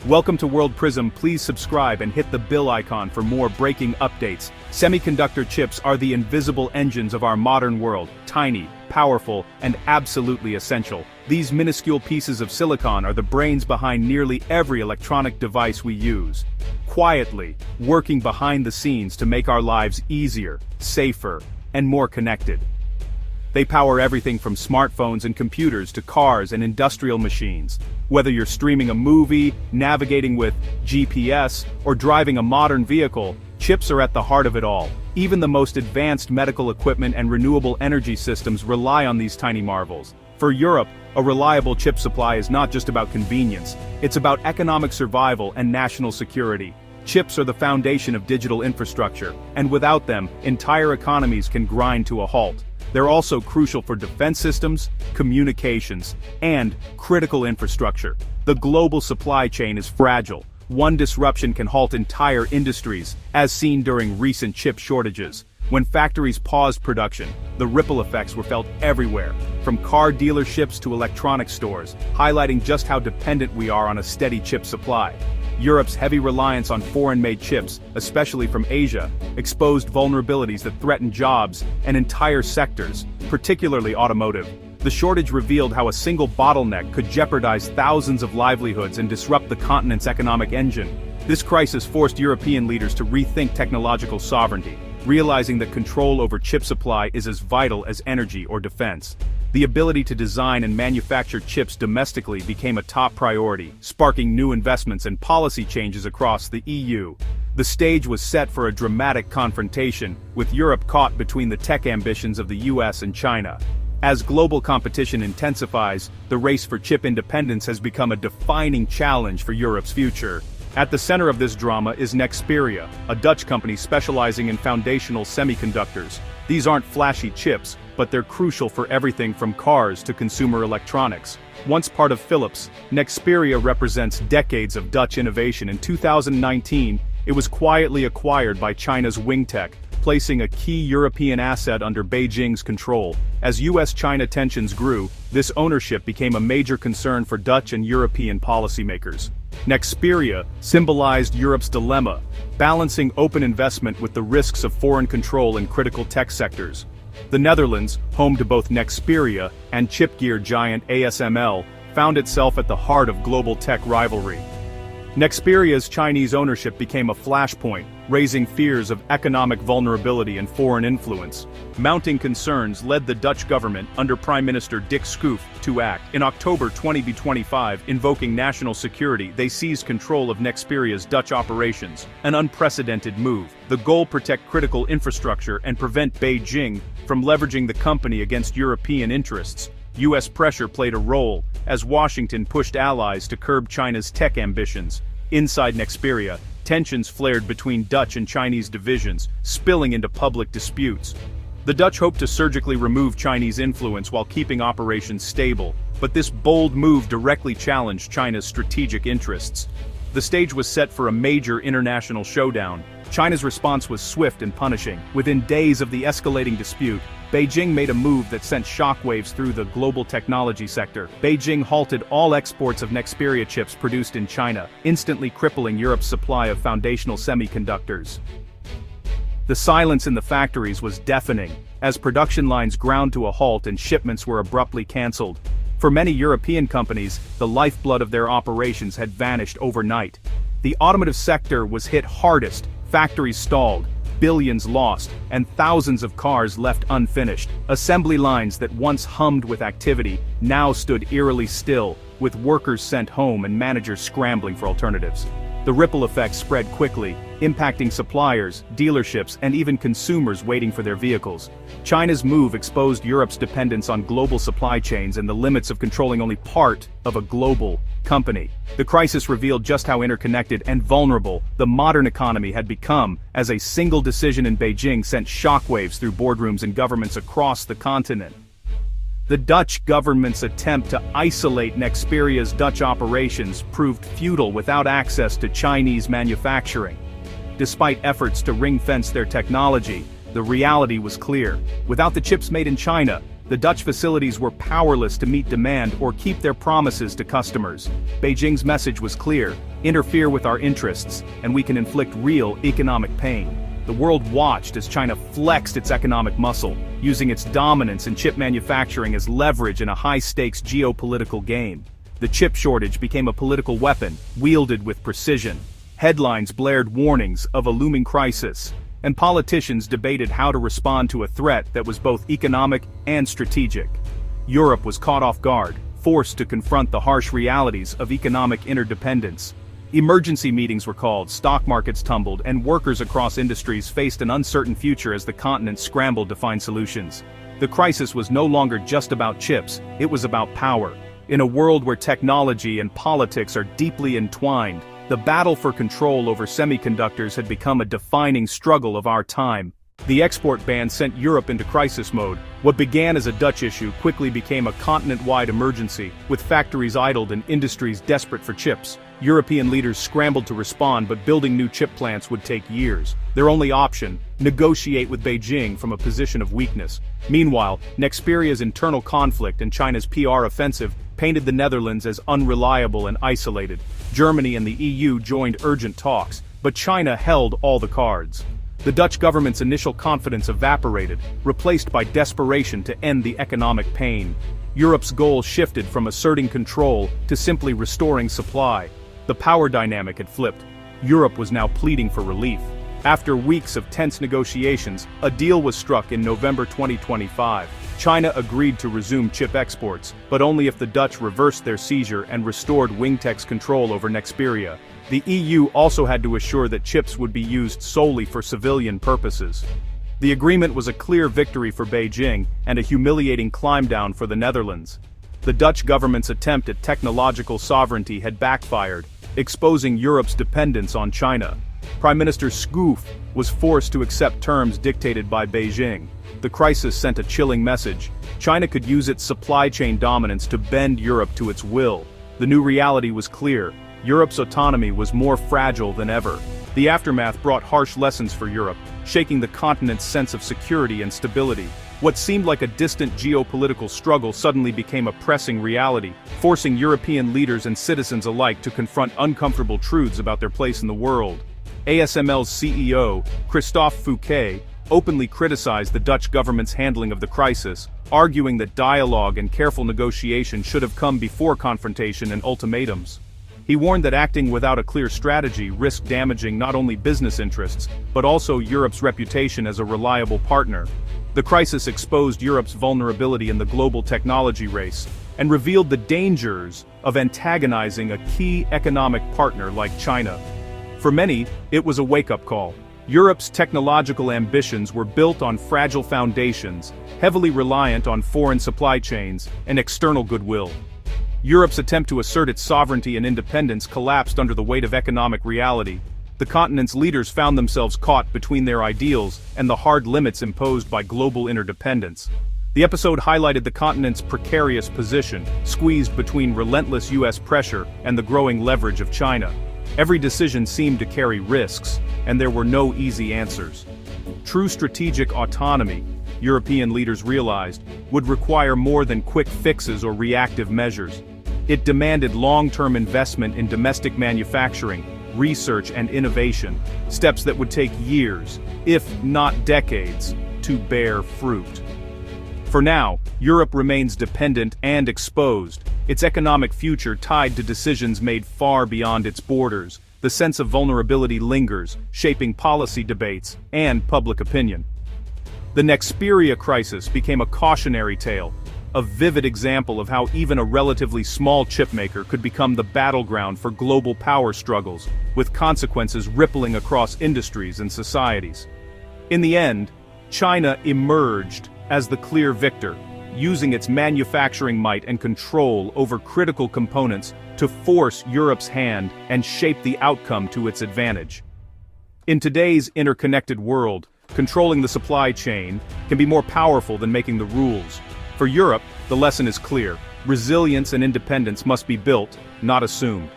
Welcome to World Prism. Please subscribe and hit the bell icon for more breaking updates. Semiconductor chips are the invisible engines of our modern world, tiny, powerful, and absolutely essential. These minuscule pieces of silicon are the brains behind nearly every electronic device we use, quietly working behind the scenes to make our lives easier, safer, and more connected. They power everything from smartphones and computers to cars and industrial machines. Whether you're streaming a movie, navigating with GPS, or driving a modern vehicle, chips are at the heart of it all. Even the most advanced medical equipment and renewable energy systems rely on these tiny marvels. For Europe, a reliable chip supply is not just about convenience, it's about economic survival and national security. Chips are the foundation of digital infrastructure, and without them, entire economies can grind to a halt. They're also crucial for defense systems, communications, and critical infrastructure. The global supply chain is fragile. One disruption can halt entire industries, as seen during recent chip shortages. When factories paused production, the ripple effects were felt everywhere, from car dealerships to electronics stores, highlighting just how dependent we are on a steady chip supply. Europe's heavy reliance on foreign-made chips, especially from Asia, exposed vulnerabilities that threaten jobs and entire sectors, particularly automotive. The shortage revealed how a single bottleneck could jeopardize thousands of livelihoods and disrupt the continent's economic engine. This crisis forced European leaders to rethink technological sovereignty, realizing that control over chip supply is as vital as energy or defense. The ability to design and manufacture chips domestically became a top priority, sparking new investments and policy changes across the EU. The stage was set for a dramatic confrontation, with Europe caught between the tech ambitions of the US and China. As global competition intensifies, the race for chip independence has become a defining challenge for Europe's future. At the center of this drama is Nexperia, a Dutch company specializing in foundational semiconductors. These aren't flashy chips, but they're crucial for everything from cars to consumer electronics. Once part of Philips, Nexperia represents decades of Dutch innovation. In 2019, it was quietly acquired by China's Wingtech, placing a key European asset under Beijing's control. As US-China tensions grew, this ownership became a major concern for Dutch and European policymakers. Nexperia symbolized Europe's dilemma, balancing open investment with the risks of foreign control in critical tech sectors. The Netherlands, home to both Nexperia and chip-gear giant ASML, found itself at the heart of global tech rivalry. Nexperia's Chinese ownership became a flashpoint, raising fears of economic vulnerability and foreign influence. Mounting concerns led the Dutch government, under Prime Minister Dick Schoof, to act. In October 2025, invoking national security, they seized control of Nexperia's Dutch operations, an unprecedented move. The goal: protect critical infrastructure and prevent Beijing from leveraging the company against European interests. US pressure played a role, as Washington pushed allies to curb China's tech ambitions. Inside Nexperia, tensions flared between Dutch and Chinese divisions, spilling into public disputes. The Dutch hoped to surgically remove Chinese influence while keeping operations stable, but this bold move directly challenged China's strategic interests. The stage was set for a major international showdown. China's response was swift and punishing. Within days of the escalating dispute, Beijing made a move that sent shockwaves through the global technology sector. Beijing halted all exports of Nexperia chips produced in China, instantly crippling Europe's supply of foundational semiconductors. The silence in the factories was deafening, as production lines ground to a halt and shipments were abruptly cancelled. For many European companies, the lifeblood of their operations had vanished overnight. The automotive sector was hit hardest, factories stalled, billions lost, and thousands of cars left unfinished. Assembly lines that once hummed with activity now stood eerily still, with workers sent home and managers scrambling for alternatives. The ripple effects spread quickly, impacting suppliers, dealerships, and even consumers waiting for their vehicles. China's move exposed Europe's dependence on global supply chains and the limits of controlling only part of a global company. The crisis revealed just how interconnected and vulnerable the modern economy had become, as a single decision in Beijing sent shockwaves through boardrooms and governments across the continent. The Dutch government's attempt to isolate Nexperia's Dutch operations proved futile without access to Chinese manufacturing. Despite efforts to ring-fence their technology, the reality was clear. Without the chips made in China, The Dutch facilities were powerless to meet demand or keep their promises to customers. Beijing's message was clear: interfere with our interests, and we can inflict real economic pain. The world watched as China flexed its economic muscle, using its dominance in chip manufacturing as leverage in a high-stakes geopolitical game. The chip shortage became a political weapon, wielded with precision. Headlines blared warnings of a looming crisis, and politicians debated how to respond to a threat that was both economic and strategic. Europe was caught off guard, forced to confront the harsh realities of economic interdependence. Emergency meetings were called, stock markets tumbled, and workers across industries faced an uncertain future as the continent scrambled to find solutions. The crisis was no longer just about chips, it was about power. In a world where technology and politics are deeply entwined, the battle for control over semiconductors had become a defining struggle of our time. The export ban sent Europe into crisis mode. What began as a Dutch issue quickly became a continent-wide emergency, with factories idled and industries desperate for chips. European leaders scrambled to respond, but building new chip plants would take years. Their only option: negotiate with Beijing from a position of weakness. Meanwhile, Nexperia's internal conflict and China's PR offensive painted the Netherlands as unreliable and isolated. Germany and the EU joined urgent talks, but China held all the cards. The Dutch government's initial confidence evaporated, replaced by desperation to end the economic pain. Europe's goal shifted from asserting control to simply restoring supply. The power dynamic had flipped. Europe was now pleading for relief. After weeks of tense negotiations, a deal was struck in November 2025. China agreed to resume chip exports, but only if the Dutch reversed their seizure and restored Wingtech's control over Nexperia. The EU also had to assure that chips would be used solely for civilian purposes. The agreement was a clear victory for Beijing and a humiliating climb-down for the Netherlands. The Dutch government's attempt at technological sovereignty had backfired, exposing Europe's dependence on China. Prime Minister Schoof was forced to accept terms dictated by Beijing. The crisis sent a chilling message: China could use its supply chain dominance to bend Europe to its will. The new reality was clear: Europe's autonomy was more fragile than ever. The aftermath brought harsh lessons for Europe, shaking the continent's sense of security and stability. What seemed like a distant geopolitical struggle suddenly became a pressing reality, forcing European leaders and citizens alike to confront uncomfortable truths about their place in the world. ASML's CEO, Christophe Fouquet, openly criticized the Dutch government's handling of the crisis, arguing that dialogue and careful negotiation should have come before confrontation and ultimatums. He warned that acting without a clear strategy risked damaging not only business interests, but also Europe's reputation as a reliable partner. The crisis exposed Europe's vulnerability in the global technology race, and revealed the dangers of antagonizing a key economic partner like China. For many, it was a wake-up call. Europe's technological ambitions were built on fragile foundations, heavily reliant on foreign supply chains and external goodwill. Europe's attempt to assert its sovereignty and independence collapsed under the weight of economic reality. The continent's leaders found themselves caught between their ideals and the hard limits imposed by global interdependence. The episode highlighted the continent's precarious position, squeezed between relentless US pressure and the growing leverage of China. Every decision seemed to carry risks, and there were no easy answers. True strategic autonomy, European leaders realized, would require more than quick fixes or reactive measures. It demanded long-term investment in domestic manufacturing, research and innovation, steps that would take years, if not decades, to bear fruit. For now, Europe remains dependent and exposed, its economic future tied to decisions made far beyond its borders. The sense of vulnerability lingers, shaping policy debates and public opinion. The Nexperia crisis became a cautionary tale, a vivid example of how even a relatively small chipmaker could become the battleground for global power struggles, with consequences rippling across industries and societies. In the end, China emerged as the clear victor, using its manufacturing might and control over critical components to force Europe's hand and shape the outcome to its advantage. In today's interconnected world, controlling the supply chain can be more powerful than making the rules. For Europe, the lesson is clear: resilience and independence must be built, not assumed.